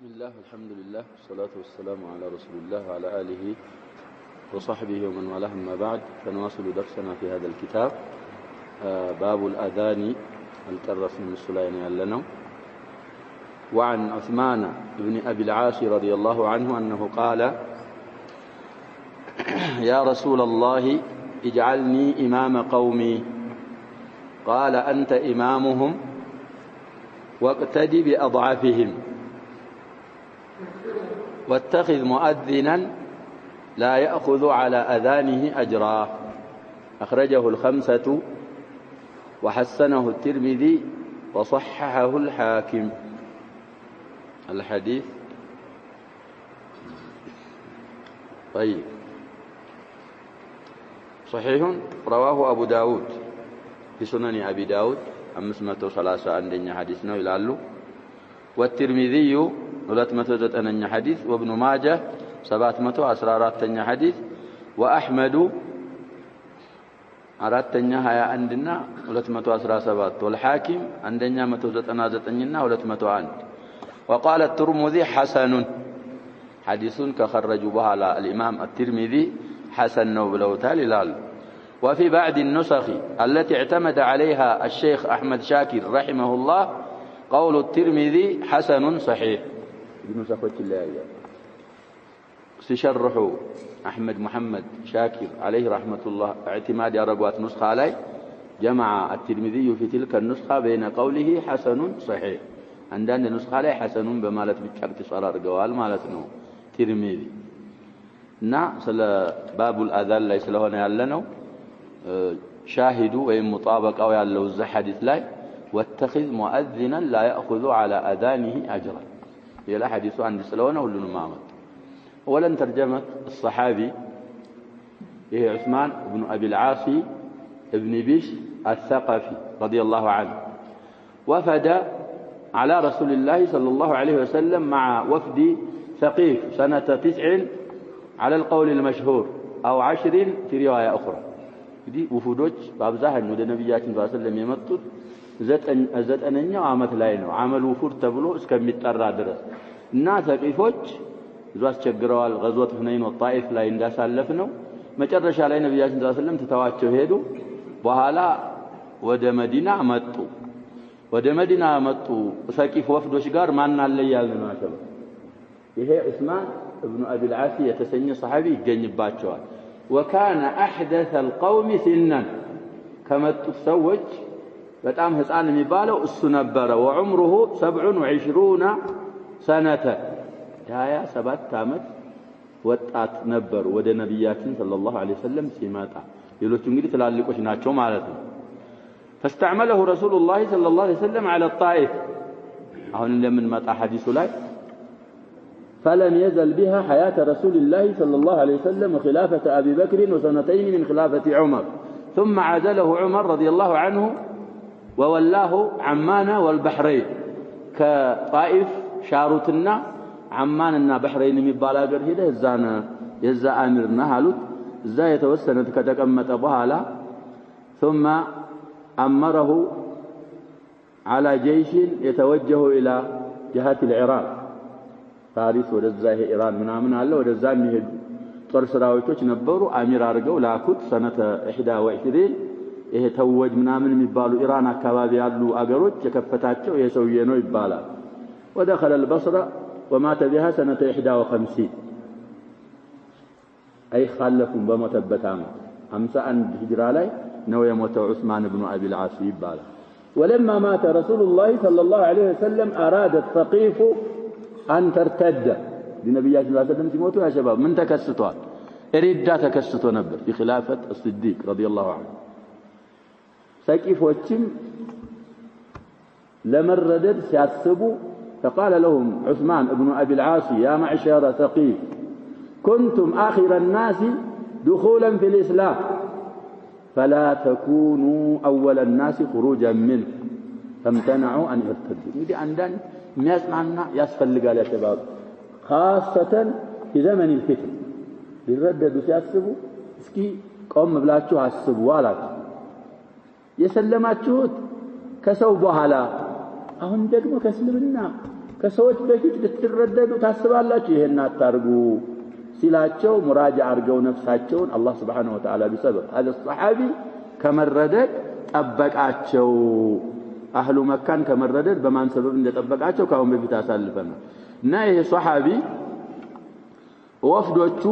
بسم الله والحمد لله والصلاة والسلام على رسول الله وعلى آله وصحبه ومن والاه أما بعد فنواصل درسنا في هذا الكتاب باب الأذان الكرس من السلين لنا. وعن عثمان بن أبي العاص رضي الله عنه أنه قال يا رسول الله اجعلني إمام قومي قال أنت إمامهم واقتدي بأضعفهم واتخذ مؤذنا لا يأخذ على أذانه أجرا أخرجه الخمسة وحسنه الترمذي وصححه الحاكم. الحديث طيب صحيح رواه أبو داود في سنن أبي داود 530 عندنا حديثنا يلالو والترمذي 209 حديث وابن ماجه 714 حديث وأحمد 421 217 والحاكم عندنا 199 201 وقال الترمذي حسن حديث كخرجوا بها الإمام الترمذي حسن وبلوتال لال. وفي بعض النسخ التي اعتمد عليها الشيخ أحمد شاكر رحمه الله قول الترمذي حسن صحيح. بنسخة الله سيشرحوا أحمد محمد شاكر عليه رحمة الله اعتماد رقوات نسخة عليه جمع الترمذي في تلك النسخة بين قوله حسن صحيح عندنا نسخة عليه حسن بمالت بكارت صرار قوال مالتنا ترمذي سلا باب الأذان ليس لهنا يعلنه شاهدوا وإن مطابق أو يعلو الزحدث لاي واتخذ مؤذنا لا يأخذ على أذانه أجرا يلا حديث عن سلونه ولا نمامت. ولن ترجمة الصحابي هي عثمان بن أبي العاص ابن بيش الثقفي رضي الله عنه وفد على رسول الله صلى الله عليه وسلم مع وفد ثقيف سنة 9 على القول المشهور أو 10 في رواية أخرى. دي وفودوች በአብዛኛው ወደ ነብያችን ሰለላሁ ዐለይሂ ወሰለም የመጡት ዘጠነኛው ዓመት ላይ ነው አመል ውፉድ ተብሎ እስከሚጠራ ድረስ እና ተቂፎች ብዙ አስቸግረዋል። غزوة ሁነይን ወጣኢፍ ላይ እንዳሳለፍ ነው መጨረሻ ላይ ነብያችን ሰለላሁ ዐለይሂ ወሰለም ተተዋቸው ሄዱ። በኋላ ወደ መዲና መጡ። ወደ መዲና መጡ ተቂፍ ወፍዶች ጋር ማን አለ ያልን ነው። ይሄ ዑስማን ابن أبي العاص يتسنى صحابي يجنباتشوال وكان أحدث القوم سنا كما تتسوج بتعم هسان مبالو السنبرة وعمره 27 سنة يا 7 عامات وطات نبر ود نبياتنا صلى الله عليه وسلم سيماتا يلوچ እንግዲህ ትላልቆች ናቸው ማለት ነው. فاستعمله رسول الله صلى الله عليه وسلم على الطائف አሁን ለምን መጣ ሐዲሱ ላይ فلم يزل بها حياة رسول الله صلى الله عليه وسلم وخلافة أبي بكر وسنتين من خلافة عمر ثم عزله عمر رضي الله عنه وولاه عمان والبحرين كطائف شاروتنا عماننا بحرين مبالا قر هده الزانا يزا آمرنا هالوت زا يتوسنت كتكمت بهالا ثم أمره على جيش يتوجه إلى جهة العراق ፓሪስ ወደዛ ኢራን ምናምን አለ ወደዛ የሚሄዱ ጦር ሰራዊቶች ነበሩ። አሚር አርገው ላኩት ሰነተ 21 ይሄ ተወጅ ምናምን የሚባሉ ኢራን አካባቢ ያሉ አገሮች የከፈታቸው ይሄ ሰውዬ ነው ይባላል። ودخل البصره ومات بها سنه 51 اي خلفوا بموتበት ዓመት 51 ሂጅራ ላይ ነው የሞተው ዑስማን ኢብኑ አቢ العاص ይባላል። ولما مات رسول الله صلى الله عليه وسلم اراد الثقيف أن ترتد لنبي صلى الله عليه وسلم سيموتوا يا شباب من تكستوا إريدا تكستوا نبر في خلافة الصديق رضي الله عنه سكيف وچم لمردد سياسبوا فقال لهم عثمان ابن أبي العاص يا معشر ثقيف كنتم آخر الناس دخولا في الإسلام فلا تكونوا أول الناس خروجا منه فامتنعوا أن يرتدوا ودي عندنا የሚያጽናና ያስፈልጋል يا شباب خاصة في زمن الفتن ሊረደዱ ሲያስቡ እስኪ ቆም ብላችሁ አስቡ አላችሁ። የሰለማችሁት ከሰው በኋላ አሁን ደግሞ ከእስልምና ከሰዎች በፊት ልትረደዱ ታስባላችሁ ይሄን አታርጉ ሲላቸው ሙራጃ አርገው ነፍሳቸውን አላህ Subhanahu Wa Ta'ala ቢሰብር هذا الصحابي ከመረደድ ጠበቃቸው አህሉ መካን ከመረደድ በማን ሰበብ እንደጠበቃቸው ካሁን በፊት አሳልፈናል እና ይሄ ሷሃቢ ወፍዶቹ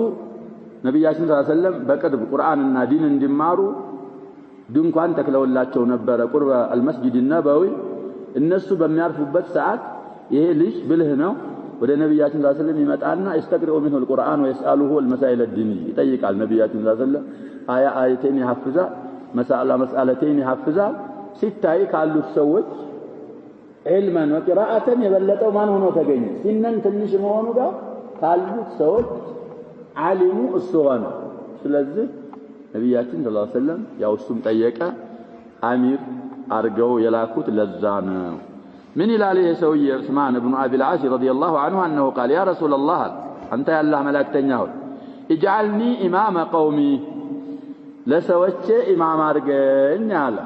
ነብያችን ሰለላሁ ዐለይሂ ወሰለም በቅርብ ቁርአንና ዲን እንዲማሩ ድንኳን ተክለውላቸው ነበር ቁርበ አልመስጂድ النبوي እነሱ በሚያርፉበት ሰዓት ይሄ ልጅ ብልህ ነው ወደ ነብያችን ሰለላሁ ዐለይሂ ወሰለም ይመጣና ይስተቅረኡ منه القرآن ويسألوه المسائل الدينية ይጠይቃል ነብያችን ሰለላሁ ዐለይሂ ወሰለም አያተን ይሐፍዛል መስአለተን ይሐፍዛል ሲታይ ካሉት ሰዎች ዒልማን ወቂራአተን የበለጠው ማን ሆኖ ተገኘ ሲነን ትንሽ መሆኑ ጋር ካሉት ሰዎች ዓሊሙ እሱ ሆነ ስለዚህ ነብያችን ሰለላሁ ዐለይሂ ወሰለም ያው እሱም ጠየቀ አሚር አርገው የላኩት ለዛ ነው من إلى عليه سوي عثمان بن أبي العاص رضي الله عنه أنه قال يا رسول الله أنت يا الله ملاك تنياو اجعلني إمام قومي لسوتش إمام أرجعني على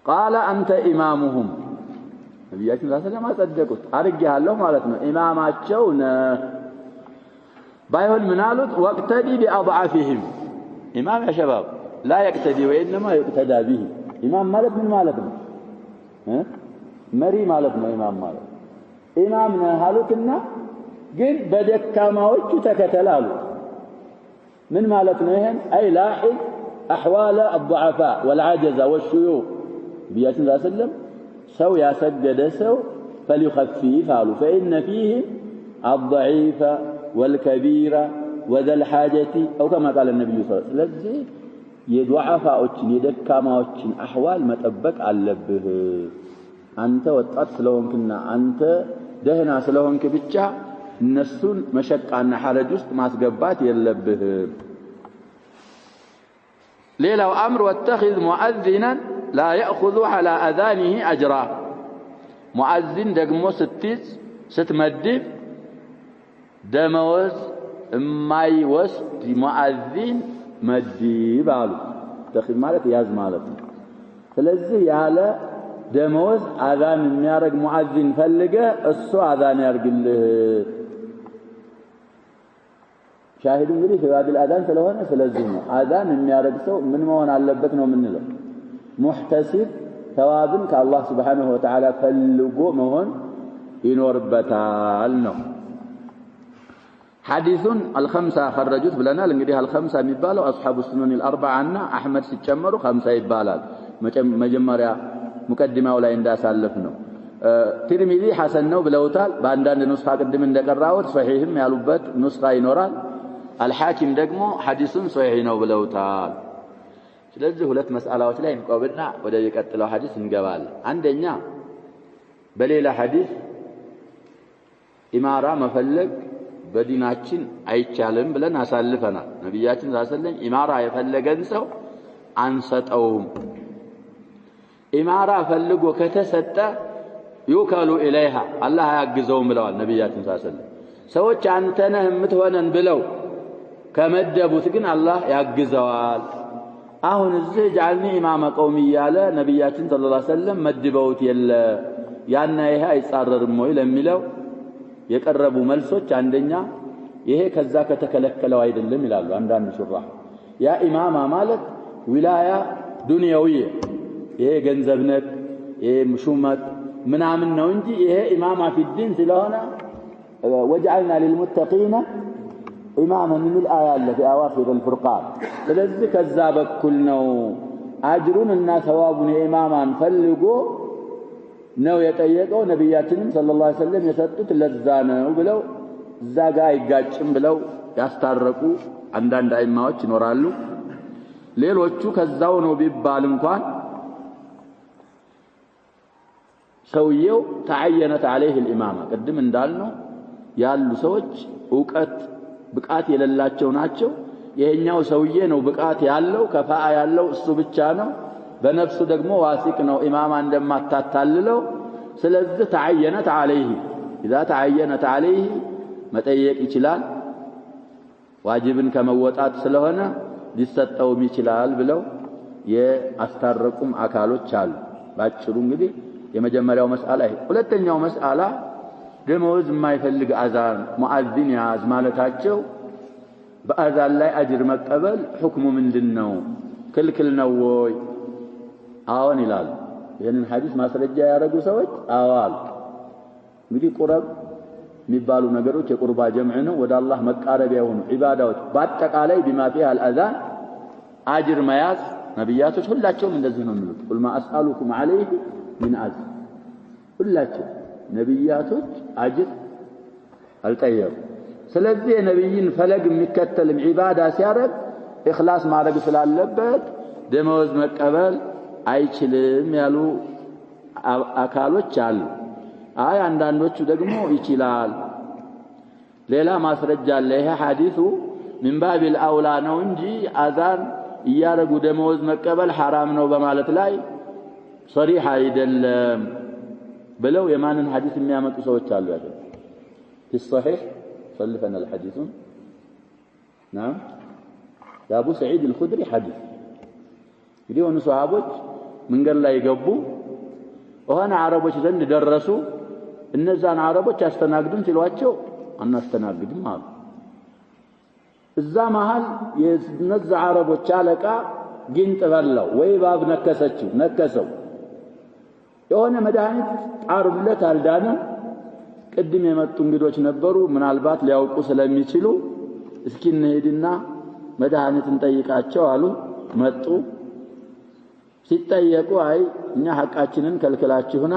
قال أنت إمامهم نبياتنا صلى الله عليه وسلم ما صدقت أرجع لهم مالتنا إماماتشونا بايهن منالت واقتدي بأضعفهم إمام يا شباب لا يقتدي وإنما يقتدى به إمام مالت من مالتنا مري مالتنا إمام مالت إمامنا هالتنا قل بدكاماوچ تكتلالو من مالتنا هن أي لاحظ أحوال الضعفاء والعجز والشيوخ بيات الله عليه وسلم سو يا سجد سو فليخفف قالوا فإن فيهم الضعيف والكبير وذا الحاجة أو كما قال النبي صلى الله عليه وسلم የዱዓፋዎችን የደካማዎችን አህዋል መጠበቅ አለብህ አንተ ወጣት ስለሆንክና አንተ ደህና ስለሆንክ ብቻ እነሱን መሸቃና ሐረጅ ውስጥ ማስገባት የለብህ ሌላው አምር ወተخذ ሙአዚናን لا يأخذ على أذانه أجرا ሙአዚን ደግሞ ስትመድብ ደመወዝ የማይወስድ ሙአዚን መድብ አሉ ተኺል ማለት ያዝ ማለት ነው ስለዚህ ያለ ደመወዝ አዛን የሚያረግ ሙአዚን ፈልገ እሱ አዛን ያርግልህ ሻሂዱ እንግዲህ ፍባዲል አዛን ስለሆነ ስለዚህ ነው አዛን የሚያረግ ሰው ምን መሆን አለበት ነው የምንለው ሙህተሲብ ተዋብን ከአላህ Subhanahu Wa Ta'ala ፈልጎ መሆን ይኖርበታል ነው حديث الخمسة خرجت بلنا لنقديها الخمسة ميبالو أصحاب السنن الأربعة عنا أحمد سيتشمروا خمسة يبالات مجمّريا مقدمة ولا إندا سالفنا ترمذي حسنوا بلوتال باندان نسخة قدم عندك الراوت صحيحهم يالوبات نسخة ينورال الحاكم دقمو حديث صحيحين بلوتال ስለዚህ ሁለት መስአላዎች ላይ እንቆብና ወደ የቀጥለው ሐዲስ እንገባለን አንደኛ በሌላ ሐዲስ ኢማራ መፈለግ በዲናችን አይቻልም ብለን አሳልፈናል ነብያችን ሰለላሁ ዐለይሂ ወሰለም ኢማራ የፈለገን ሰው አንሰጠውም ኢማራ ፈልጎ ከተሰጠ ይከሉ ኢለይሃ አላህ ያግዘው ብለዋል ነብያችን ሰለላሁ ዐለይሂ ወሰለም ሰዎች አንተ ነህ የምትሆነን ብለው ከመደቡት ግን አላህ ያግዘዋል አሁን እዚህ ጃልኒ ኢማማ ቀውሚ ያለ ነብያችን ሰለላሁ ዐለይሂ ወሰለም መድበውት የለ ያና ይሄ አይጻረርም ወይ ለሚለው የቀረቡ መልሶች አንደኛ ይሄ ከዛ ከተከለከለው አይደለም ይላሉ አንዳንድ ሹራህ ያ ኢማማ ማለት ዊላያ ዱንያዊየ ይሄ ገንዘብ ነክ ይሄ ሹመት ምናምን ነው እንጂ ይሄ ኢማማ ፊዲን ስለሆነ ወجعلنا للمتقين ኢማማ من الآية التي أواخر الفرقان ስለዚህ ከዛ በኩል ነው አጅሩን እና ሰዋቡን ኢማማን ፈልጎ ነው የጠየቀው ነብያችንም ሰለላሁ ዐለይሂ ወሰለም የሰጡት ለዛ ነው ብለው እዛ ጋር አይጋጭም ብለው ያስታረቁ አንዳንድ አይማዎች ይኖራሉ ሌሎቹ ከዛው ነው ቢባል እንኳን ሰውየው تعينت عليه الامامه قدم እንዳልነው ያሉ ሰዎች ዕውቀት ብቃት የሌላቸው ናቸው ይሄኛው ሰውዬ ነው ብቃት ያለው ከፋአ ያለው እሱ ብቻ ነው በነፍሱ ደግሞ ዋሲቅ ነው ኢማማ እንደማታታልለው ስለዚህ تعينت عليه اذا تعينت عليه መጠየቅ ይችላል ዋጅብን ከመወጣት ስለሆነ ሊሰጠውም ይችላል ብለው የአስታረቁም አካሎች አሉ ባጭሩ እንግዲህ የመጀመሪያው መስአላ ይሄ ሁለተኛው መስአላ ደመወዝ የማይፈልግ አዛን ሙአዚን ያዝ ማለታቸው በአዛን ላይ አጅር መቀበል ሁክሙ ምንድነው ክልክል ነው ወይ አዎን ይላል ይሄንን ሐዲስ ማስረጃ ያደረጉ ሰዎች አዋል እንግዲህ ቁረብ የሚባሉ ነገሮች የቁርባ ጀምዕ ነው ወደ አላህ መቃረቢያ የሆኑ ዒባዳዎች በአጠቃላይ بما فيها الاذان አጅር መያዝ ነብያቶች ሁላቸውም እንደዚህ ነው የሚሉት ቁል ማ አስአሉኩም ዐለይሂ ምን አጅር ሁላቸው ነብያቶች አጅር አልጠየቁ ስለዚህ የነብይን ፈለግ የሚከተል ዒባዳ ሲያደርግ ኢኽላስ ማድረግ ስላለበት ደመወዝ መቀበል አይችልም ያሉ አካሎች አሉ አይ አንዳንዶቹ ደግሞ ይችላል ሌላ ማስረጃ አለ ይሄ ሐዲሱ من باب الاولى ነው እንጂ አዛን እያረጉ ደመወዝ መቀበል حرام ነው በማለት ላይ صريح አይደለም ብለው የማንን ሐዲስ የሚያመጡ ሰዎች አሉ ያለው في الصحيح صلفنا الحديث نعم يا ابو سعيد الخدري حديث እንግዲህ ወኑ ሷሃቦች መንገድ ላይ ገቡ ወሃና አረቦች ዘንድ ደረሱ እነዛን አረቦች አስተናግዱን ሲሏቸው አናስተናግድም አሉ እዛ መሃል የነዛ አረቦች አለቃ ጊንጥ በላው ወይ ባብ ነከሰው የሆነ መድኃኒት ጣሩለት አልዳነም ቅድም የመጡ እንግዶች ነበሩ ምናልባት ሊያውቁ ስለሚችሉ እስኪ እንሄድና መድኃኒት እንጠይቃቸው አሉ መጡ ሲጠየቁ አይ እኛ ሐቃችንን ከልክላችሁና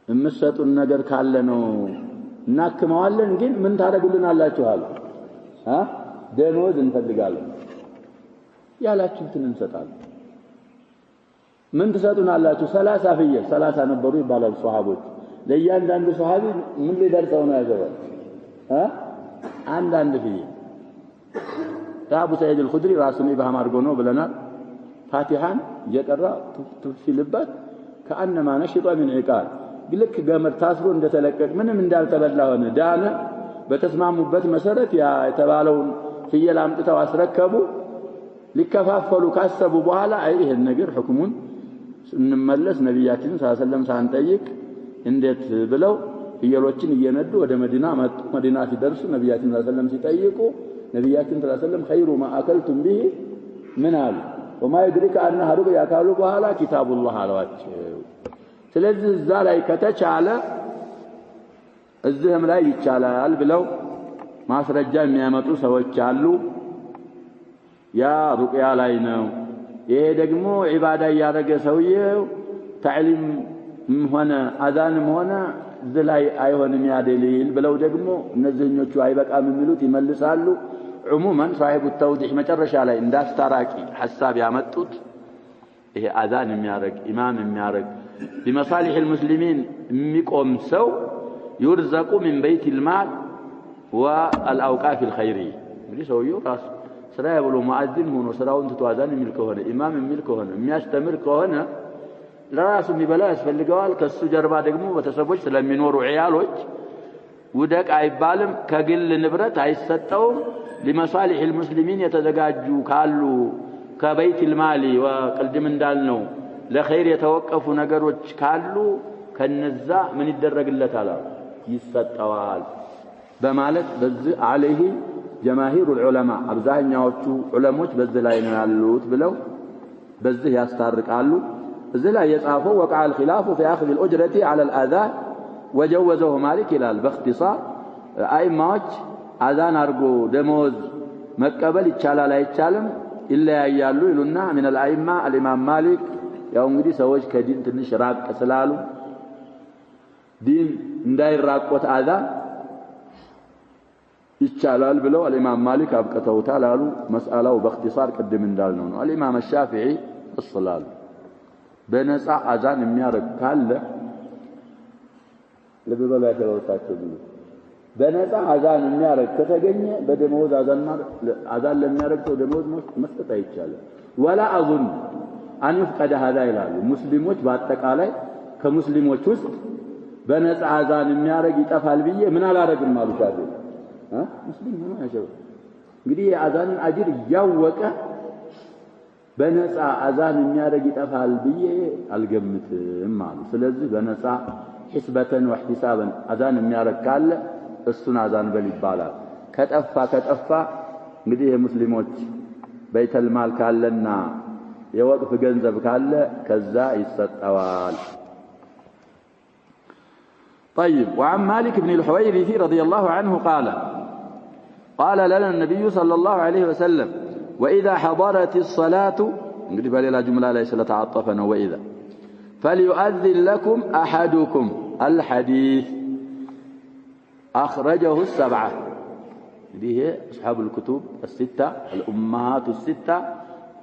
እምሰጡን ነገር ካለ ነው እናክመዋለን ግን ምን ታደርጉልናላችሁ አሉ ደመወዝ እንፈልጋለን ያላችሁትን እንሰጣለን ምን ትሰጡናላችሁ 30 ፍየል 30 ነበሩ ይባላል ሷሃቦች ለእያንዳንዱ ሷሃቢ ምን ሊደርሰው ነው ያዘው አንዳንድ ፍየል አቡ ሰዒድ አልኹድሪ ራሱን ኢብሃም አድርጎ ነው ብለናል ፋቲሃን የቀራ ትፍሲልበት ከአንማ ነሽጣ ምን ዒቃል ግልክ ገመድ ታስሮ እንደተለቀቅ ምንም እንዳልተበላ ሆነ ዳነ በተስማሙበት መሰረት ያ የተባለውን ፍየል አምጥተው አስረከቡ ሊከፋፈሉ ካሰቡ በኋላ አይ ይሄን ነገር ሁክሙን እንመለስ ነብያችን ሰለላሁ ዐለይሂ ወሰለም ሳንጠይቅ እንዴት ብለው ፍየሎችን እየነዱ ወደ መዲና መጡ መዲና ሲደርሱ ነብያችን ሰለላሁ ዐለይሂ ወሰለም ሲጠይቁ ነብያችን ሰለላሁ ዐለይሂ ወሰለም خير ما اكلتم به ምን አሉ وما يدرك انها رؤيا ካሉ በኋላ ኪታቡላህ አሏቸው ስለዚህ እዛ ላይ ከተቻለ እዚህም ላይ ይቻላል ብለው ማስረጃ የሚያመጡ ሰዎች አሉ ያ ሩቅያ ላይ ነው ይሄ ደግሞ ዒባዳ ያደረገ ሰውየው ተዕሊም ሆነ አዛንም ሆነ እዚህ ላይ አይሆንም ያ ደሊል ብለው ደግሞ እነዚህኞቹ አይበቃም የሚሉት ይመልሳሉ عموما صاحب التوضيح መጨረሻ ላይ እንዳስታራቂ ሐሳብ ያመጡት ይሄ አዛን የሚያረግ ኢማም የሚያረግ لمصالح المسلمين የሚቆም ሰው يرزق من بيت المال والأوقاف الخيرية እንግዲህ ሰውየው ራስ ስራ ያብሎ ሙአዚን ሆኖ ስራውን ትቶ አዛን የሚል ከሆነ ኢማም የሚል ከሆነ የሚያስተምር ከሆነ ለራሱ የሚበላ ያስፈልገዋል ከሱ ጀርባ ደግሞ በተሰቦች ስለሚኖሩ ዒያሎች ውደቅ አይባልም ከግል ንብረት አይሰጠውም لمصالح المسلمين የተዘጋጁ ካሉ ከበይት المال ወቅልድም እንዳልነው ለኸይር የተወቀፉ ነገሮች ካሉ ከነዛ ምን ይደረግለታል ይሰጣዋል በማለት በዚህ عليه جماهير العلماء አብዛኛዎቹ ዑለሞች በዚህ ላይ ነው ያሉት ብለው በዚህ ያስታርቃሉ እዚህ ላይ የጻፈው وقع الخلاف في اخذ الاجره على الاذان وجوزه مالك الى باختصار አይማዎች አዛን አርጎ ደመወዝ መቀበል ይቻላል አይቻልም ይለያያሉ ይሉና من الائمه الامام مالك ያው እንግዲህ ሰዎች ከዲን ትንሽ ራቅ ስላሉ ዲን እንዳይራቆት አዛን ይቻላል ብለው الامام مالك አብቀተውታል አሉ መስአላው باختصار ቅድም እንዳልነው ነው الامام الشافعي الصلاه በነፃ አዛን የሚያረግ ካለ ለበበላ ተወጣቸው ብሎ በነፃ አዛን የሚያረግ ከተገኘ በደመወዝ አዛን ለሚያረግ ሰው ደመወዝ መስጠት አይቻልም ولا اظن ان يفقد هذا ይላሉ ሙስሊሞች በአጠቃላይ ከሙስሊሞች ውስጥ በነፃ አዛን የሚያረግ ይጠፋል ብዬ ምን አላረግም ማለት አይደል ሙስሊም ነው ያጀው እንግዲህ የአዛንን አጅር ያወቀ በነፃ አዛን የሚያደርግ ይጠፋል ብዬ አልገምትም አሉ። ስለዚህ በነፃ ሒስበተን ወህቲሳበን አዛን የሚያደርግ ካለ እሱን አዛን በል ይባላል። ከጠፋ እንግዲህ የሙስሊሞች በይተል ማል ካለና የወቅፍ ገንዘብ ካለ ከዛ ይሰጠዋል። طيب وعن مالك بن الحويرث رضي الله عنه قال لنا النبي صلى الله عليه وسلم وإذا حضرت الصلاة انقلب على جملة ليس لتعطفنا وإذا فليؤذن لكم أحدكم الحديث أخرجه السبعة. هذه أصحاب الكتب الستة الأمهات الستة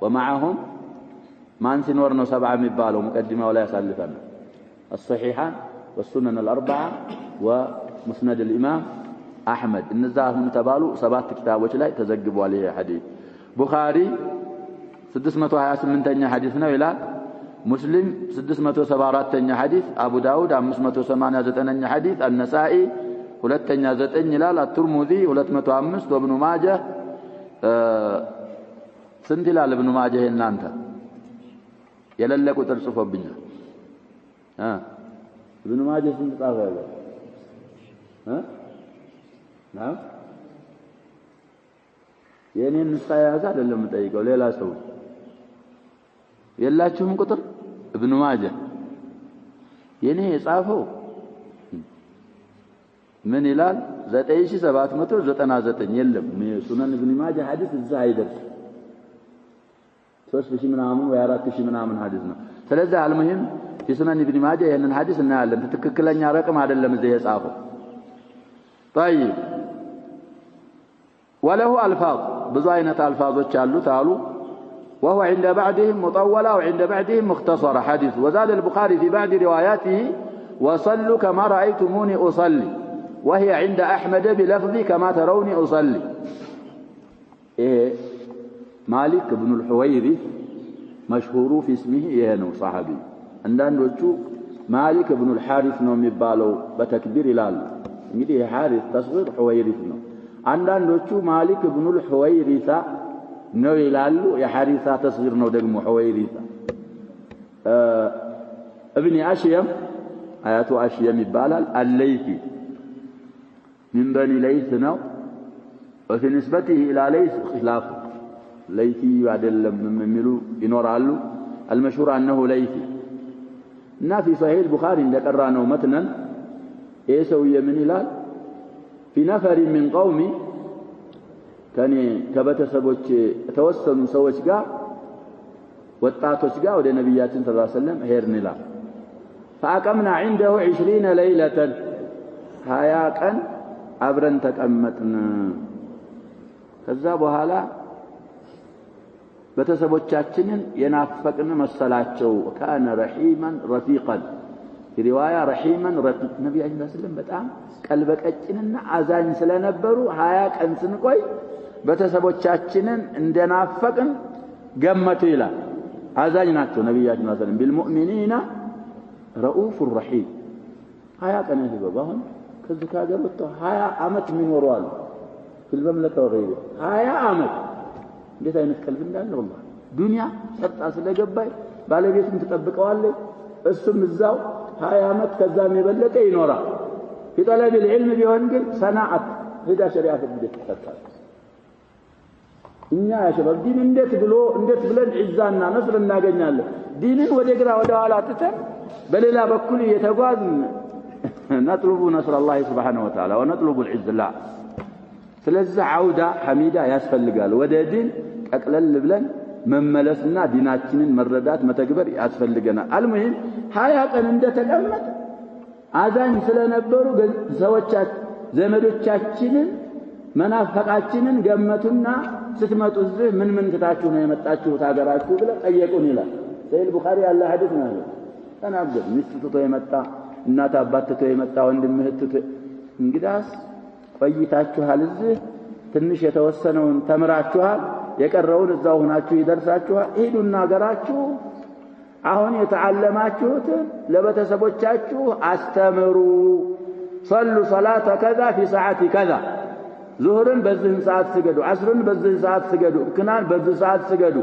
ومعهم ما نسنورنا 7 مبالو مقدمة ولا يسلفنا الصحيحان والسنن الأربعة ومسند الإمام أحمد النزاهم تبالو 7 كتابوች ላይ ተዘግቧል ይሄ ሐዲስ። ቡኻሪ 628ኛ ሐዲስ ነው ይላል። ሙስሊም 674ኛ ሐዲስ፣ አቡ ዳውድ 589ኛ ሐዲስ፣ አልነሳኢ 209 ይላል፣ አትርሙዚ 205 ወብኑ ማጀህ ስንት ይላል ኢብኑ ማጀህ? እናንተ የሌለ ቁጥር ጽፎብኛል። ኢብኑ ማጀህ ስንት ጻፈ ያለ? ናው የኔን ንሳያዛ አይደለም ጠይቀው ሌላ ሰው የላችሁም ቁጥር ኢብኑ ማጀህ የኔ የጻፈው ምን ይላል? 9799 የለም። ሱነን ኢብኑ ማጀህ ሐዲስ እዛ አይደርስ 3000 ምናምን ወይ 4000 ምናምን ሐዲስ ነው። ስለዚህ አልሙሂም የሱነን ኢብኑ ማጀህ ይሄንን ሐዲስ እናያለን። ትክክለኛ ረቅም አይደለም እዚህ የጻፈው። طيب وله الفاظ ብዙ አይነት አልፋዞች አሉት አሉ። وهو عند بعضهم مطولة وعند بعضهم مختصرة حديث. وزاد البخاري في بعض رواياته وصلوا كما رأيتموني أصلي وهي عند أحمد بلفظ كما تروني أصلي. مالك بن الحويرث مشهور في اسمه يهنو صحابي عندنا مالك بن الحارث ነው የሚባለው በተክቢር ይላሉ። እንግዲህ የሐሪስ ተስغير حويرث ነው። አንዳንዶቹ ማሊክ ኢብኑ الحويرث ነው ይላሉ። የሐሪሳ ተስغير ነው ደግሞ حويرث ابن أشيم አያቱ አሽየም ይባላል። አለይሲ من بني ليث ነው። وفي نسبته إلى ليث خلاف ليثي አይደለም የሚሉ ይኖራሉ። المشهور أنه ليثي እና في صحيح البخاري እንደቀራነው መትነን ይሄ ሰውዬ ምን ይላል? في نفر من قومي ከኔ ከበተሰቦች የተወሰኑ ሰዎች ጋር ወጣቶች ጋር ወደ ነብያችን ሰለላሁ ዐለይሂ ወሰለም ሄድን ይላል። فأقمنا عنده 20 ليلة 20 ቀን አብረን ተቀመጥን። ከዛ በኋላ በተሰቦቻችንን የናፈቅን መሰላቸው። كان رحيما رفيقا في رواية رحيما رفيق ነብዩ ሰለላሁ ዐለይሂ ወሰለም በጣም ቀልበቀጭንና አዛኝ ስለነበሩ 20 ቀን ስንቆይ በተሰቦቻችንን እንደናፈቅን ገመቱ ይላል። አዛኝ ናቸው ነብያችን ሰለላሁ ዐለይሂ ወሰለም بالمؤمنين رؤوف رحيم 20 ቀን ይገባውን ከዚህ ካገር ወጥተው 20 ዓመት የሚኖረዋል في المملكة وغيره 20 ዓመት እንዴት አይነት ቀልብ እንዳለው والله ዱንያ ጸጣ ስለገባይ ባለቤቱን ተጠብቀዋለች እሱም እዛው 20 ዓመት ከዛም የበለጠ ይኖራል። في طلب العلم ቢሆን ግን ሰናዓት ሄዳ ሸሪዓ ፍርድ ተሰጣጣ። እኛ ያሸበብ ዲን እንዴት ብለን ዒዛና ነስር እናገኛለን? ዲንን ወደ ግራ ወደ ኋላ ተተን በሌላ በኩል የተጓዝን نطلب نصر الله سبحانه وتعالى ونطلب العز لا. ስለዚህ አውዳ ሐሚዳ ያስፈልጋል። ወደ ዲን ቀቅለል ብለን መመለስና ዲናችንን መረዳት መተግበር ያስፈልገናል። አልሙሂም 20 ቀን እንደተቀመጠ አዛኝ ስለነበሩ ሰዎቻችን ዘመዶቻችንን መናፈቃችንን ገመቱና ስትመጡ እዚህ ምን ትታችሁ ነው የመጣችሁት ሀገራችሁ ብለው ጠየቁን ይላል። ሰሂህ ቡኻሪ ያለ ሐዲስ ነው። ተናገር ሚስት ትቶ የመጣ እናት አባት ትቶ የመጣ ወንድም እህት እንግዳስ ቆይታችኋል፣ እዚህ ትንሽ የተወሰነውን ተምራችኋል፣ የቀረውን እዛው ሆናችሁ ይደርሳችኋል። ሂዱና ሀገራችሁ አሁን የተዓለማችሁትን ለቤተሰቦቻችሁ አስተምሩ። صلوا صلاة كذا في ساعة كذا ዙህርን በዚህ ሰዓት ስገዱ፣ አስርን በዚህ ሰዓት ስገዱ፣ ክናን በዚህ ሰዓት ስገዱ፣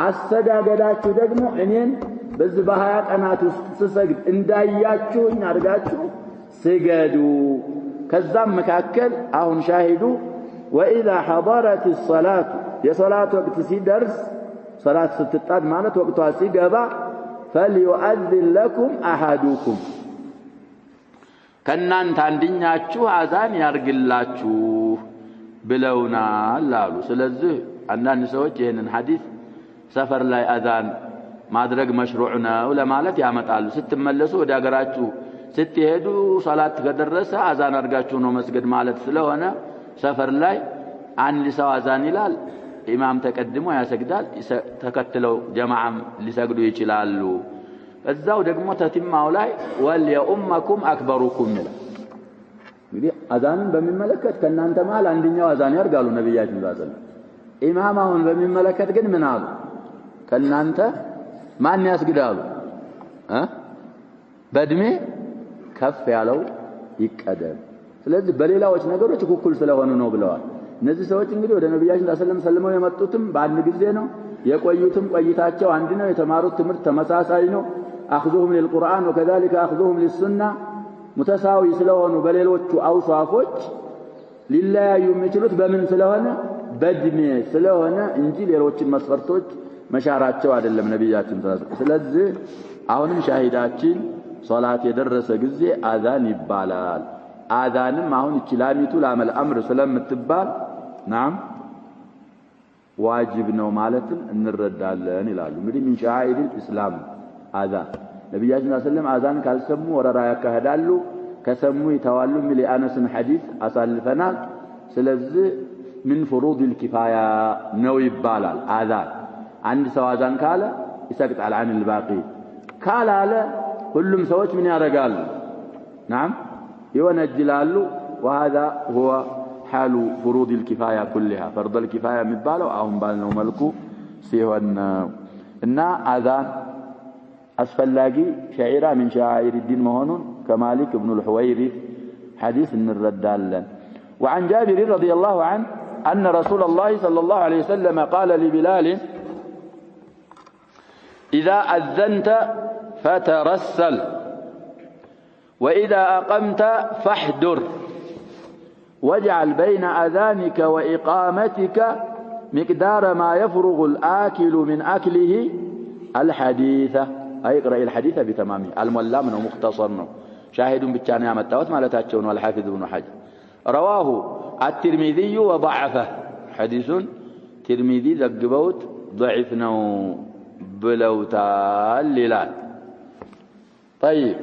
አሰጋገዳችሁ ደግሞ እኔን በዚህ በ20 ቀናት ውስጥ ስሰግድ እንዳያችሁኝ አድርጋችሁ ስገዱ። ከዛም መካከል አሁን ሻሂዱ ወኢዛ ሐضرت الصلاة የሶላት ወቅት ሲደርስ ሶላት ስትጣድ ማለት ወቅቷ ሲገባ فليؤذن لكم أحدكم ከናንተ አንድኛችሁ አዛን ያርግላችሁ ብለውናል አሉ። ስለዚህ አንዳንድ ሰዎች ይሄንን ሐዲስ ሰፈር ላይ አዛን ማድረግ መሽሩዕ ነው ለማለት ያመጣሉ። ስትመለሱ ወደ ሀገራችሁ ስትሄዱ ሶላት ከደረሰ አዛን አድርጋችሁ ነው መስገድ ማለት ስለሆነ ሰፈር ላይ አንድ ሰው አዛን ይላል፣ ኢማም ተቀድሞ ያሰግዳል፣ ተከትለው ጀማዓም ሊሰግዱ ይችላሉ። እዛው ደግሞ ተቲማው ላይ ወልየኡመኩም አክበሩኩም ይላል። እንግዲህ አዛንን በሚመለከት ከናንተ መሃል አንደኛው አዛን ያርጋሉ ነብያችን ሰለላሁ ዐለይሂ ወሰለም። ኢማማውን በሚመለከት ግን ምን አሉ? ከናንተ ማን ያስግዳሉ? በእድሜ ከፍ ያለው ይቀደም። ስለዚህ በሌላዎች ነገሮች እኩል ስለሆኑ ነው ብለዋል። እነዚህ ሰዎች እንግዲህ ወደ ነብያችን ሰለላሁ ዐለይሂ ወሰለም ሰልመው የመጡትም በአንድ ጊዜ ነው፣ የቆዩትም ቆይታቸው አንድ ነው፣ የተማሩት ትምህርት ተመሳሳይ ነው። አኽዙሁም ለልቁርአን ወከذلك አኽዙሁም ለሱና ሙተሳዊ ስለሆኑ በሌሎቹ አውሳፎች ሊለያዩ የሚችሉት በምን ስለሆነ በእድሜ ስለሆነ እንጂ ሌሎችን መስፈርቶች መሻራቸው አይደለም ነብያችን። ስለዚህ አሁንም ሻሂዳችን ሶላት የደረሰ ጊዜ አዛን ይባላል። አዛንም አሁን ኢስላሚቱ ላመል አምር ስለምትባል ናም ዋጅብ ነው ማለትን እንረዳለን ይላሉ። እንግዲህ ምን ሻኢሪል ኢስላም አዛን ነብያችን ሰለላሁ ዐለይሂ ወሰለም አዛን ካልሰሙ ወረራ ያካሂዳሉ፣ ከሰሙ ይተዋሉ የሚል የአነስን ሐዲስ አሳልፈናል። ስለዚህ ምን ፍሩድል ኪፋያ ነው ይባላል። አዛን አንድ ሰው አዛን ካለ ይሰግጣል ዐንል ባቂ ካላለ ሁሉም ሰዎች ምን ያደርጋሉ? ናም ይወነጅላሉ። وهذا هو حال فروض الكفاية كلها. فرض الكفاية የሚባለው አሁን ባልነው መልኩ ሲሆን እና አዛን አስፈላጊ ሸዒራ من شعائر الدين መሆኑን ከማሊክ ኢብኑ الحويرث حديث እንረዳለን። وعن جابر رضي الله عنه أن رسول الله صلى الله عليه وسلم قال لبلال إذا أذنت فترسل وإذا أقمت فاحدر واجعل بين أذانك وإقامتك مقدار ما يفرغ الآكل من أكله الحديث أي اقرأ الحديث بتمامه. المولى منه مختصر شاهد بالتاني عام التوت ما لتاتشون والحافظ ابن حجر. رواه الترمذي وضعفه حديث ترمذي ذقبوت ضعفنا بلوتا الليلان. طيب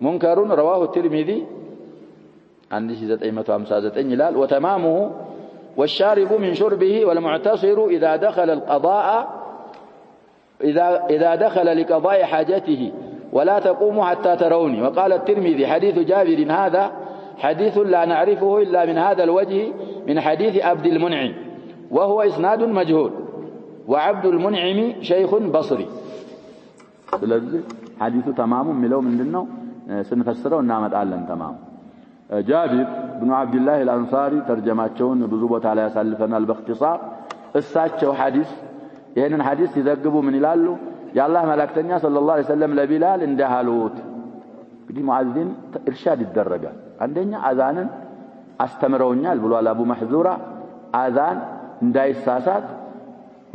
منكر رواه الترمذي عن 959 هلال. وتمامه والشارب من شربه والمعتصر إذا دخل القضاء إذا دخل لقضاء حاجته ولا تقوم حتى تروني. وقال الترمذي حديث جابر هذا حديث لا نعرفه إلا من هذا الوجه من حديث عبد المنعم وهو إسناد مجهول وعبد المنعم شيخ بصري. حديث تمام ملو من دنو سنفسره ونعمت أعلن تمام. جابر بن عبد الله الأنصاري ترجماتشون بضبط على يسالفنا باختصار الساتشو حديث ይሄንን ሐዲስ ሲዘግቡ ምን ይላሉ? የአላህ መላእክተኛ ሰለላሁ ዐለይሂ ወሰለም ለቢላል እንደሃሉት። እንግዲህ ሙአዚን ኢርሻድ ይደረጋል። አንደኛ አዛንን አስተምረውኛል ብሏል አቡ መህዙራ። አዛን እንዳይሳሳት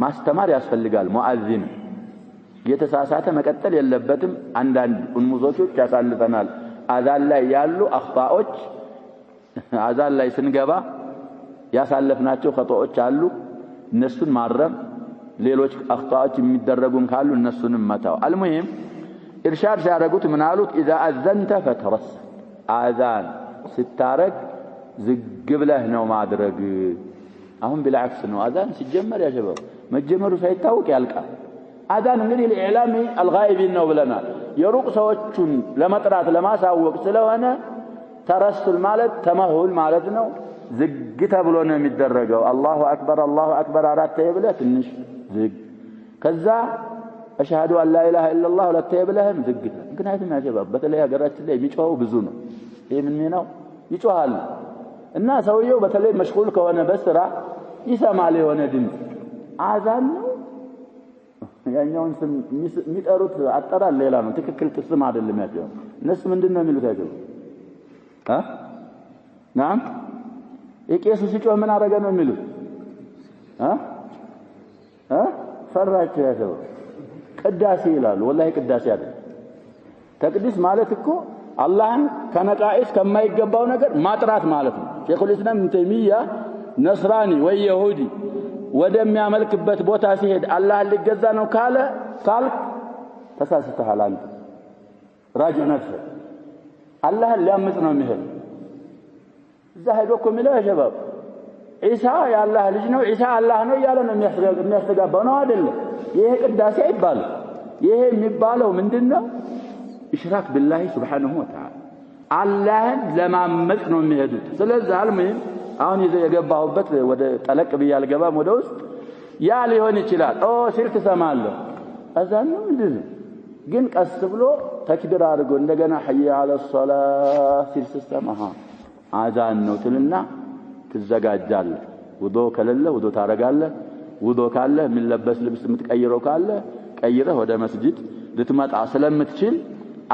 ማስተማር ያስፈልጋል። ሙአዚን የተሳሳተ መቀጠል የለበትም። አንዳንድ ኡንሙዞች ያሳልፈናል። አዛን ላይ ያሉ አኽጣዎች አዛን ላይ ስንገባ ያሳለፍናቸው ኸጣዎች አሉ። እነሱን ማረም ሌሎች አኽጣዎች የሚደረጉም ካሉ እነሱንም መታው። አልሙሂም ኢርሻድ ሲያደርጉት ምን አሉት? ኢዛ አዘንተ ፈተረስ አዛን ስታረግ ዝግ ብለህ ነው ማድረግ። አሁን ቢልዓክስ ነው። አዛን ሲጀመር ያሸበው መጀመሩ ሳይታወቅ ያልቃል። አዛን እንግዲህ ለኢዕላሚ አልጋኢቢን ነው ብለናል። የሩቅ ሰዎችን ለመጥራት ለማሳወቅ ስለሆነ ተረሱል ማለት ተመሁል ማለት ነው። ዝግ ተብሎ ነው የሚደረገው። አላሁ አክበር አራት ብለህ ትንሽ ዝግ፣ ከዛ አሽሃዱ አን ላ ኢላሃ ኢላላህ ሁለት ብለህም ዝግ። ምክንያቱም ያሸባብ በተለይ ሀገራችን ላይ የሚጮኸው ብዙ ነው። ይሄ ምን ነው ይጮሃል እና ሰውየው በተለይ መሽጉል ከሆነ በስራ ይሰማል የሆነ ድምፅ አዛን ነው ያኛውን ስም የሚጠሩት አጠራር ሌላ ነው ትክክል ስም አይደለም ያለው እነሱ ምንድነው የሚሉት አይደል ናም የቄሱ ሲጮህ ምን አረገ ነው የሚሉት ፈራቸው ያሰው ቅዳሴ ይላሉ ወላሂ ቅዳሴ አይደል ተቅዲስ ማለት እኮ አላህን ከነቃኢስ ከማይገባው ነገር ማጥራት ማለት ነው ሼኹል ኢስላም ኢብኑ ተይሚያ ነስራኒ ወይ ይሁዲ ወደሚያመልክበት ቦታ ሲሄድ አላህን ሊገዛ ነው ካለ ካልክ ተሳስተሃል አንተ ራጅ ነፍስህ አላህን ሊያምጽ ነው የሚሄድ እዛ ሄዶ እኮ የሚለው ያሸባብ ኢሳ የአላህ ልጅ ነው ኢሳ አላህ ነው እያለ ነው የሚያስተጋባው ነው አይደል ይሄ ቅዳሴ አይባልም ይሄ የሚባለው ምንድነው ኢሽራክ ቢላሂ ሱብሓነሁ ወተዓላ አላህን ለማመጽ ነው የሚሄዱት ስለዚህ አልሙሂም አሁን የገባሁበት ወደ ጠለቅ ብያል ገባም ወደ ውስጥ ያ ሊሆን ይችላል ሽርክ ሰማለሁ አዛን ነው እንደዚህ ግን ቀስ ብሎ ተክቢር አድርጎ እንደገና ሐየ አለ ሶላህ ሲል ሲሰማህ አዛን ነው ትልና ትዘጋጃለህ ውዶ ከሌለ ውዶ ታረጋለህ ውዶ ካለ የሚለበስ ልብስ የምትቀይረው ካለ ቀይረህ ወደ መስጂድ ልትመጣ ስለምትችል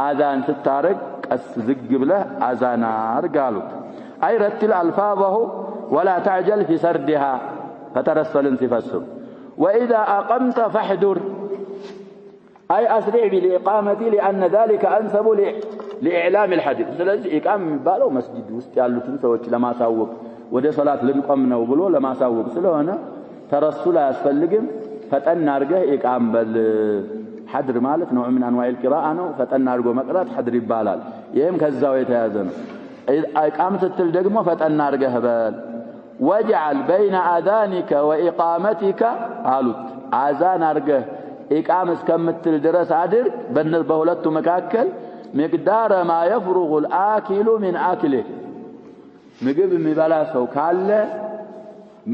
አዛን ስታረግ ቀስ ዝግ ብለህ አዛን አርጋሉት أي رتل ألفاظه ولا تعجل في سردها فترسل انتفسر وإذا أقمت فاحذر أي أسرع بالإقامة لأن ذلك أنسب لإعلام الحديث ስለዚህ ኢቃም የሚባለው መስጂድ ውስጥ ያሉትን ሰዎች ለማሳወቅ ወደ ሶላት ልንቆም ነው ብሎ ለማሳወቅ ስለሆነ ተረሱል አያስፈልግም ፈጠን አርገህ ኢቃም በል حدر ማለት ነው من انواع القراءه ነው ፈጠን አርጎ መቅራት حدر ይባላል ይሄም ከዛው የተያዘ ነው ኢቃም ስትል ደግሞ ፈጠን አርገህ በል وجعل بين اذانك واقامتك አሉት አዛን አርገህ ኢቃም እስከምትል ድረስ አድርግ በሁለቱ መካከል مقدار ما يفرغ الآكل من أكله ምግብ የሚበላ ሰው ካለ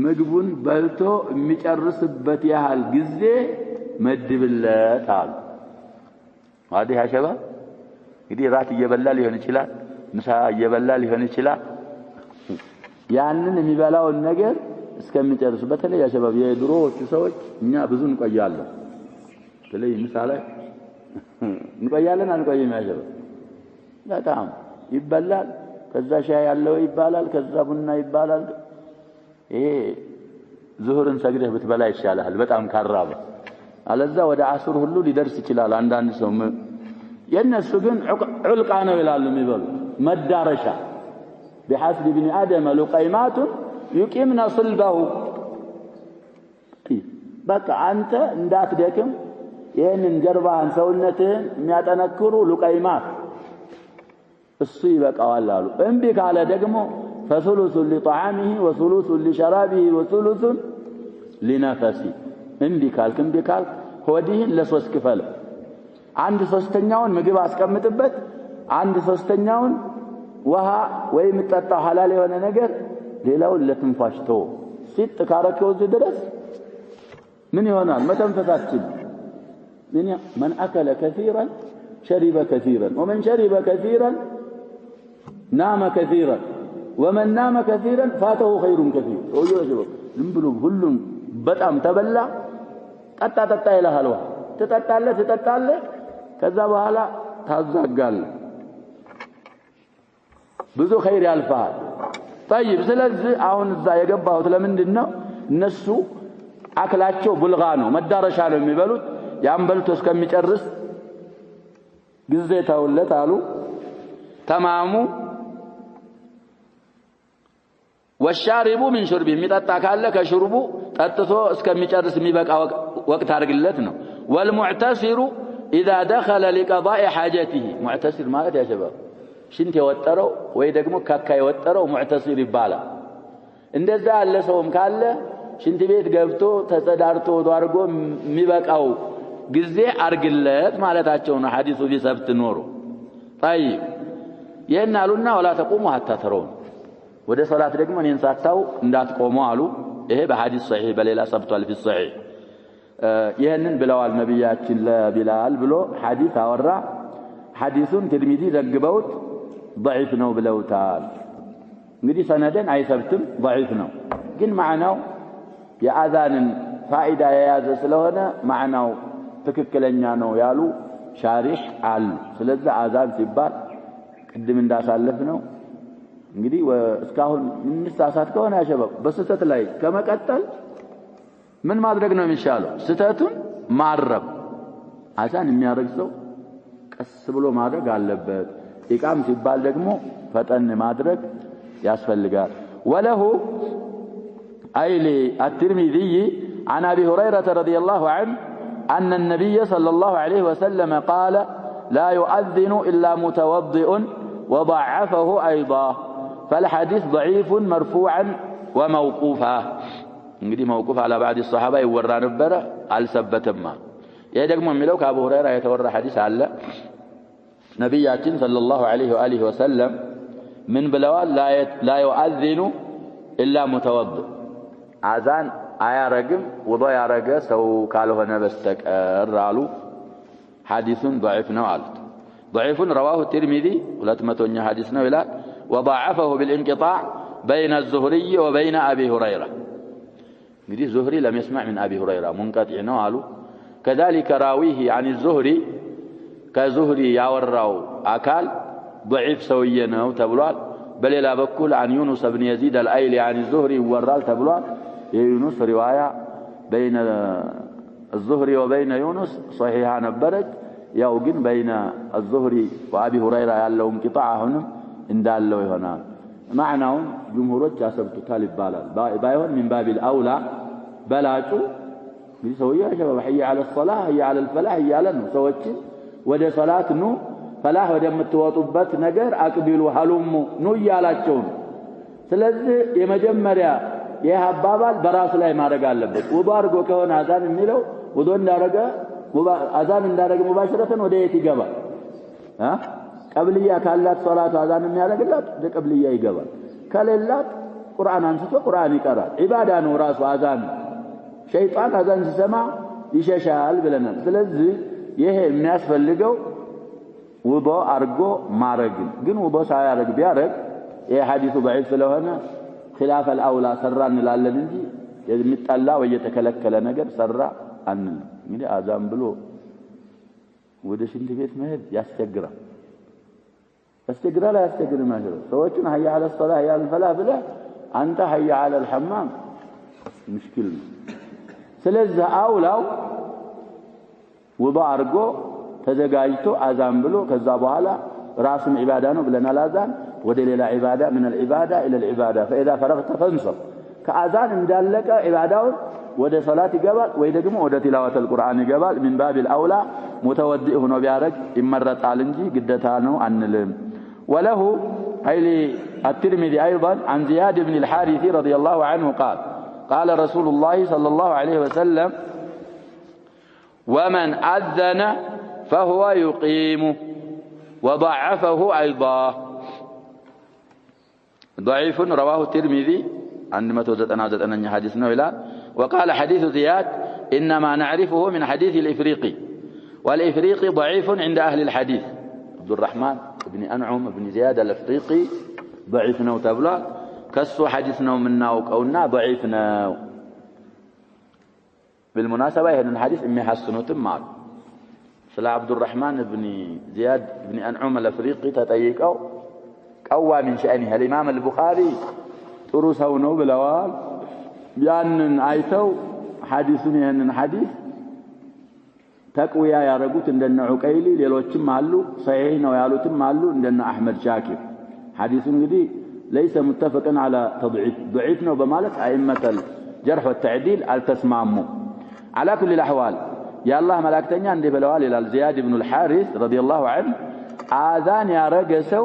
ምግቡን በልቶ የሚጨርስበት ያህል ጊዜ መድብለት አሉ አዲህ አሸባ እንግዲህ ራት እየበላ ሊሆን ይችላል ምሳ እየበላ ሊሆን ይችላል ያንን የሚበላውን ነገር እስከሚጨርሱ በተለይ አሸባብ የድሮዎቹ ሰዎች እኛ ብዙ እንቆያለን በተለይ ምሳ ላይ እንቆያለን አንቆይም ያሸባ በጣም ይበላል ከዛ ሻይ ያለው ይባላል ከዛ ቡና ይባላል ይሄ ዙሁርን ሰግደህ ብትበላ ይሻላል በጣም ካራበ አለዛ ወደ አስር ሁሉ ሊደርስ ይችላል አንዳንድ ሰው የነሱ ግን ዑልቃ ነው ይላሉ የሚበሉ መዳረሻ بحسب ابن آدم لقيمات يقيمن صلبه በቃ አንተ እንዳትደክም ይሄንን ጀርባህን ሰውነትህን የሚያጠነክሩ ሉቀይማት እሱ ይበቃዋል አሉ እንቢ ካለ ደግሞ فثلث لطعامه وثلث لشرابه وثلث لنفسه እንቢ ካልክ ሆዲህን ለሶስት ክፈል አንድ ሶስተኛውን ምግብ አስቀምጥበት አንድ ሶስተኛውን ውሃ ወይ ምጠጣ ሐላል የሆነ ነገር ሌላውን ለትንፋሽቶ ሲጥ ካረከው ድረስ ምን ይሆናል መተንፈሳችን من أكل كثيرا شرب كثيرا ومن شرب كثيرا نام كثيرا ومن نام كثيرا فاته خير كثير ويجب لمبلو ሁሉም በጣም ተበላ ጠጣ ይላል ውሃ ትጠጣለህ ከዛ በኋላ ታዛጋል ብዙ ኸይር ያልፋል طيب ስለዚህ አሁን እዛ የገባሁት ለምንድን ነው እነሱ አክላቸው ቡልጋ ነው መዳረሻ ነው የሚበሉት ያን በልቶ እስከሚጨርስ ጊዜ ታውለት አሉ ተማሙ ወሻሪቡ من شرب የሚጠጣ ካለ ከሽርቡ ጠጥቶ እስከሚጨርስ የሚበቃ ወቅት አድርግለት ነው والمعتسر اذا دخل لقضاء حاجته معتسر ማለት ያ ሸባብ ሽንት የወጠረው ወይ ደግሞ ካካ የወጠረው ሙዕተሲር ይባላል እንደዛ ያለ ሰውም ካለ ሽንት ቤት ገብቶ ተጸዳርቶ አድርጎ የሚበቃው ጊዜ አርግለት ማለታቸው ነው ሐዲሱ ቢሰብት ኖሮ طيب የናሉና ወላ ተቆሙ hatta ተረውን ወደ ሶላት ደግሞ እኔን ሳታው እንዳትቆሙ አሉ ይሄ በሐዲስ ሶሒህ በሌላ ሰብቷል في الصحيح ይሄንን ብለዋል ነብያችን ለቢላል ብሎ ሐዲስ አወራ ሐዲሱን ትርሚዚ ዘግበውት ضعيف ነው ብለውታል እንግዲህ ሰነደን አይሰብትም ضعيف ነው ግን ማዕናው የአዛንን ፋኢዳ የያዘ ስለሆነ ማዕናው ትክክለኛ ነው ያሉ ሻሪህ አሉ። ስለዚህ አዛን ሲባል ቅድም እንዳሳለፍ ነው እንግዲህ እስካሁን እንሳሳት ከሆነ ያሸበብ በስተት ላይ ከመቀጠል ምን ማድረግ ነው የሚሻለው? ስተቱን ማረም። አዛን የሚያደርግ ሰው ቀስ ብሎ ማድረግ አለበት። ኢቃም ሲባል ደግሞ ፈጠን ማድረግ ያስፈልጋል። ወለሁ አይሊ الترمذي عن ابي هريره رضي الله عنه ان النبي صلى الله عليه وسلم قال لا يؤذن الا متوضئ وضعفه ايضا فالحديث ضعيف مرفوعا وموقوفا እንግዲህ موقوف على بعض الصحابه ይወራ ነበር አልሰበተማ። ይሄ ደግሞ የሚለው ከአቡ ሁረይራ የተወራ ሐዲስ አለ። ነብያችን ሰለላሁ ዐለይሂ ወአሊሂ ወሰለም ምን ብለዋል? لا يؤذن الا متوضئ አዛን አያረግም ውዱእ ያረገ ሰው ካልሆነ በስተቀር አሉ። ሐዲሱን ضعيف ነው አሉት። ضعيف رواه الترمذي 200ኛ ሐዲስ ነው ይላል። وضعفه بالانقطاع بين الزهري وبين ابي هريره እንግዲህ زهري لم يسمع من ابي هريره منقطع ነው አሉ። كذلك راويه عن الزهري كزهري ያወራው አካል ضعيف ሰውዬ ነው ተብሏል። በሌላ በኩል عن يونس بن يزيد الايلي عن الزهري ይወራል ተብሏል። የዩኑስ ሪዋያ بين الزهري وبين يونس صحيحه ነበረች። ያው ግን بين الزهري وابي هريره ያለው انقطاع አሁንም እንዳለው ይሆናል። ማዕናውን ጅምሁሮች ያሰብቱታል ይባላል። ባይሆን من باب الاولى በላጩ እንግዲህ ሰውዬው ሸባብ حي على الصلاه حي على الفلاح እያለ ነው ሰዎች ወደ ሶላት ኑ ፈላህ ወደምትወጡበት ነገር አቅቢሉ ሐሉሙ ኑ እያላቸው ነው። ስለዚህ የመጀመሪያ ይህ አባባል በራሱ ላይ ማድረግ አለበት። ውዱእ አድርጎ ከሆነ አዛን የሚለው ውዱእ እንዳረገ አዛን እንዳረገ ሙባሽረተን ወደ የት ይገባል? ቀብልያ ካላት ሶላቱ አዛን የሚያደርግላት ወደ ቀብልያ ይገባል። ከሌላት ቁርአን አንስቶ ቁርአን ይቀራል። ዒባዳ ነው ራሱ አዛን። ሸይጣን አዛን ሲሰማ ይሸሻል ብለናል። ስለዚህ ይሄ የሚያስፈልገው ውዱእ አድርጎ ማረግ። ግን ውዱእ ሳያረግ ቢያረግ ይሄ ሐዲሱ ضعيف ስለሆነ خلاف الاولى ሰራ እንላለን እንጂ የሚጣላ ወይ የተከለከለ ነገር ሰራ አንል። እንግዲህ አዛን ብሎ ወደ ሽንት ቤት መሄድ ያስቸግራል። ያስቸግራል ያስቸግርም ማለት ሰዎችን حي على الصلاه حي على الفلاح ብለህ አንተ حي على الحمام مشكل ነው። ስለዚህ አውላው ውዱእ አድርጎ ተዘጋጅቶ አዛን ብሎ ከዛ በኋላ ራሱን ዒባዳ ነው ብለናል። አዛን ወደ ሌላ ዒባዳ من العباده الى العباده فاذا فرغت فانصب ከአዛን እንዳለቀ ዒባዳውን ወደ ሶላት ይገባል ወይ ደግሞ ወደ ቲላወት القرآن ይገባል። من باب الاولى متودئ ሆኖ ቢያረግ ይመረጣል እንጂ ግዴታ ነው አንልም። وله اي الترمذي ايضا عن زياد بن الحارث رضي الله عنه قال قال رسول الله صلى الله عليه وسلم ومن أذن فهو يقيم وضعفه أيضا ضعيف رواه الترمذي عن 199 حديث نويلا. وقال حديث زياد إنما نعرفه من حديث الإفريقي والإفريقي ضعيف عند أهل الحديث. عبد الرحمن بن أنعم بن زياد الإفريقي ضعيف نو تبلا كسو حديث نو منا وقونا ضعيف نو. بالمناسبة هذا الحديث إمي حسنوتم معه سلا عبد الرحمن بن زياد بن أنعم الأفريقي تتيقوا قوى من شأنها الإمام البخاري ترسه بلوال بأن آيتو حديثني أن حديث تقويا يا رجوت عندنا عقيلي ليلوتشم معلو صحيحين ويالوتم معلو عندنا أحمد شاكر. حديث جدي ليس متفقا على تضعيف ضعيفنا وبمالك أئمة الجرح والتعديل التسمامو. على كل الأحوال يا الله ملاكتني عندي بلوال إلى زياد بن الحارث رضي الله عنه آذان يا رجسو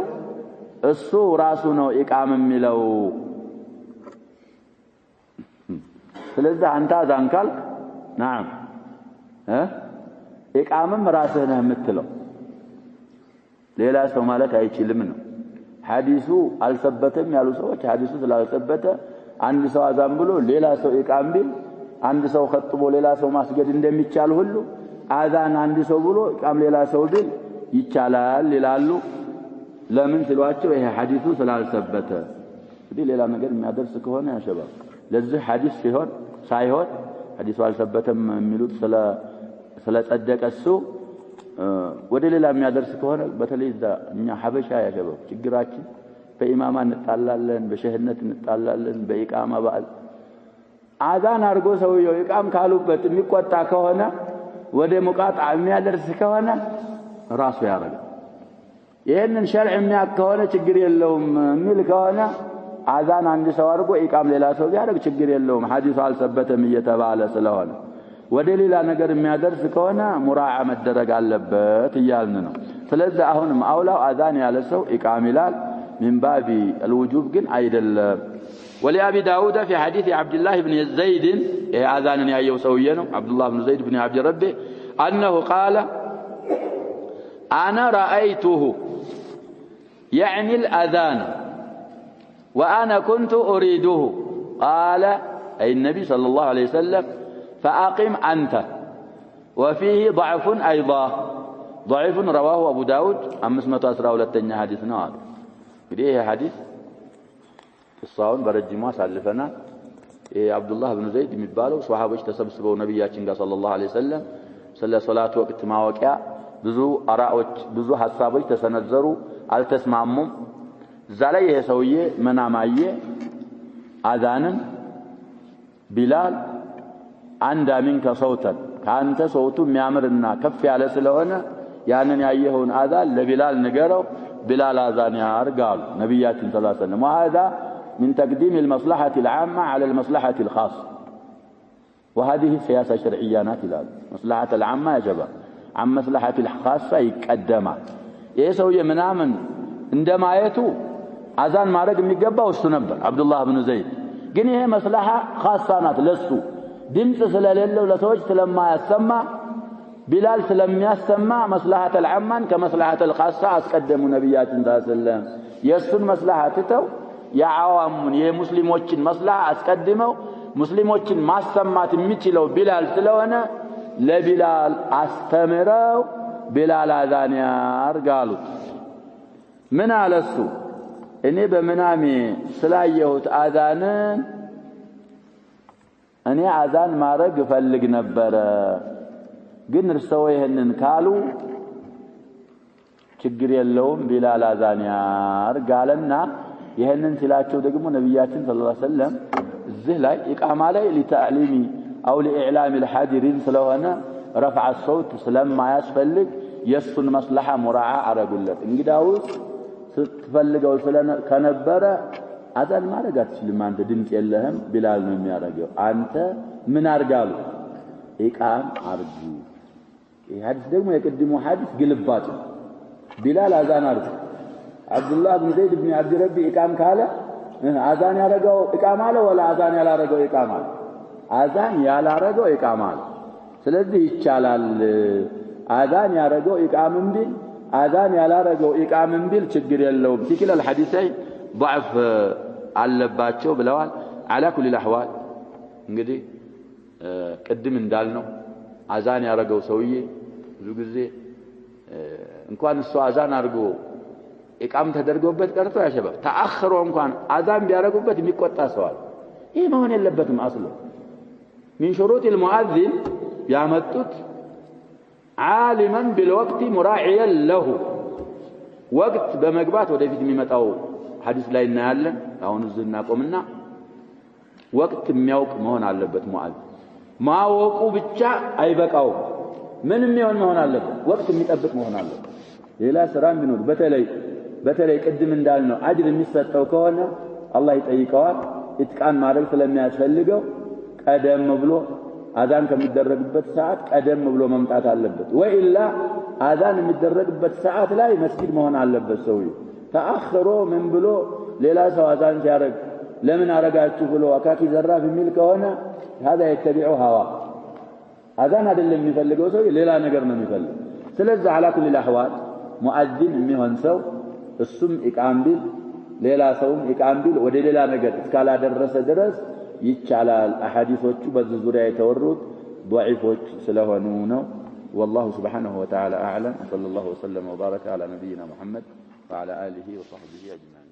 السو راسنا إقام ملو فلذا أنت آذان قال نعم إقام راسنا مثله ليلا سو مالك هيتشيل منه حديثو አልሰበተም ያሉ ሰዎች ሐዲሱ ስላልሰበተ አንድ ሰው አዛን ብሎ ሌላ ሰው ኢቃም ቢል አንድ ሰው ኸጥቦ ሌላ ሰው ማስገድ እንደሚቻል ሁሉ አዛን አንድ ሰው ብሎ ኢቃም ሌላ ሰው ቢል ይቻላል ይላሉ። ለምን ሲሏቸው ይሄ ሐዲሱ ስላልሰበተ። እንግዲህ ሌላ ነገር የሚያደርስ ከሆነ ያሸባል። ለዚህ ሐዲስ ሳይሆን ሐዲሱ አልሰበተም የሚሉት ስለጸደቀ እሱ ወደ ሌላ የሚያደርስ ከሆነ በተለይ እኛ ሐበሻ ያሸበው ችግራችን በኢማማ እንጣላለን በሸህነት እንጣላለን በኢቃማ በዓል አዛን አርጎ ሰውየው ኢቃም ካሉበት የሚቆጣ ከሆነ ወደ ሙቃጣ የሚያደርስ ከሆነ ራሱ ያረጋል ይሄንን ሸርዕ የሚያክ ከሆነ ችግር የለውም የሚል ከሆነ አዛን አንድ ሰው አርጎ ኢቃም ሌላ ሰው ቢያደርግ ችግር የለውም ሐዲሱ አልሰበተም እየተባለ ስለሆነ ወደ ሌላ ነገር የሚያደርስ ከሆነ ሙራዓ መደረግ አለበት ይያልን ነው ስለዚህ አሁንም አውላው አዛን ያለ ሰው ኢቃም ይላል من باب الوجوب جن أيدل ولأبي داود في حديث عبد الله بن زيد أذان يا يوسوينه عبد الله بن زيد بن عبد ربه أنه قال أنا رأيته يعني الأذان وأنا كنت أريده قال أي النبي صلى الله عليه وسلم فأقم أنت وفيه ضعف أيضا ضعف رواه أبو داود أم اسمه أسرى ولتني حديث نار بديه حديث الصاون برجموا سالفنا عبد الله بن زيد የሚባለው ሷሃቦች ተሰብስበው ነብያችን ጋር ሰለላሁ ዐለይሂ ወሰለም ስለ ሶላት ወቅት ማወቂያ ብዙ አራዎች ብዙ ሐሳቦች ተሰነዘሩ አልተስማሙም እዛ ላይ ይሄ ሰውዬ መናማየ አዛንን ቢላል አንዳ ሚንከ ሰውተን ካንተ ሰውቱ የሚያምርና ከፍ ያለ ስለሆነ ያንን ያየውን አዛን ለቢላል ንገረው بلال آذان يارقال نبيات صلى الله عليه وسلم وهذا من تقديم المصلحة العامة على المصلحة الخاصة وهذه سياسة شرعية ناتلال مصلحة العامة يجب عن مصلحة الخاصة يقدم يسوي منامن عندما يتو آذان ما رقم يقبه والسنبر عبد الله بن زيد قني هي مصلحة خاصة نات لسو دمت سلالله لسوجت لما يسمى بلال سلم يسمى مصلحة العمان كمصلحة الخاصة أسقدموا نبيات صلى الله عليه وسلم يسن مصلحته يا عوام يا مسلموችን مصلحة أسقدموا مسلموችን ማሰማት የሚችለው بلال ስለሆነ ለቢላል አስተምረው بلال አዛን ያርጋሉት ምን አለሱ እኔ በመናሜ ስላየሁት አዛንን እኔ አዛን ማረግ ፈልግ ነበር ግን እርሰው ይሄንን ካሉ ችግር የለውም ቢላል አዛን ያርጋልና ይሄንን ሲላቸው ደግሞ ነብያችን ሰለላሁ ዐለይሂ ወሰለም እዚህ ላይ ኢቃማ ላይ ለታዕሊሚ አው ለኢዕላም الحاضرين ስለሆነ رفع الصوت ስለማያስፈልግ የሱን መስለሐ ሙራዓ አረጉለት እንግዳውስ ስትፈልገው ከነበረ አዛን ማረግ አትችልም አንተ ድምጽ የለህም ቢላል ነው የሚያረጋው አንተ ምን አርጋሉ ኢቃም አርጉ ይሄ ሐዲስ ደግሞ የቀድሞ ሐዲስ ግልባጭ ቢላል አዛን አርጉ አብዱላህ ብን ዘይድ ብን አብድ ረቢ ኢቃም ካለ አዛን ያረጋው ኢቃም አለ ወላ አዛን ያላረጋው ኢቃም አለ አዛን ያላረጋው ኢቃም አለ ስለዚህ ይቻላል አዛን ያረጋው ኢቃምም ቢል አዛን ያላረጋው ኢቃምም ቢል ችግር የለውም ሲከለ الحديثين ضعف አለባቸው ብለዋል على كل الاحوال እንግዲህ ቅድም እንዳልነው አዛን ያረጋው ሰውዬ ብዙ ጊዜ እንኳን እሱ አዛን አርጎ ኢቃም ተደርጎበት ቀርቶ ያሸበብ ተአخرው እንኳን አዛን ቢያረጉበት የሚቆጣ ሰዋል ይሄ መሆን የለበትም አስሉ من شروط المؤذن ያመጡት عالما بالوقت مراعيا له وقت በመግባት ወደፊት የሚመጣው ሐዲስ ላይ እናያለን አሁን እዝና ቆምና ወቅት የሚያውቅ መሆን አለበት ሙአዚን ማወቁ ብቻ አይበቃው ምንም ይሆን መሆን አለበት ወቅት የሚጠብቅ መሆን አለበት ሌላ ስራ ቢኖር በተለይ ቅድም እንዳልነው አጅር የሚሰጠው ከሆነ አላህ ይጠይቀዋል ኢትቃን ማድረግ ስለሚያስፈልገው ቀደም ብሎ አዛን ከሚደረግበት ሰዓት ቀደም ብሎ መምጣት አለበት ወኢላ አዛን የሚደረግበት ሰዓት ላይ መስጊድ መሆን አለበት ሰውዬው ተአخሮ ምን ብሎ ሌላ ሰው አዛን ሲያረግ ለምን አረጋችሁ ብሎ አካኪ ዘራፍ የሚል ከሆነ هذا يتبع هوا አዛን አይደለም የሚፈልገው ሰው ሌላ ነገር ነው የሚፈልገው ስለዚህ على كل الاحوال مؤذن የሚሆን ሰው እሱም ኢቃም ቢል ሌላ ሰውም ኢቃም ቢል ወደ ሌላ ነገር እስካላደረሰ ድረስ ይቻላል አሐዲሶቹ በዚህ ዙሪያ የተወሩት ضعيفዎች ስለሆኑ ነው والله سبحانه وتعالى اعلم صلى الله وسلم وبارك على نبينا محمد وعلى اله وصحبه اجمعين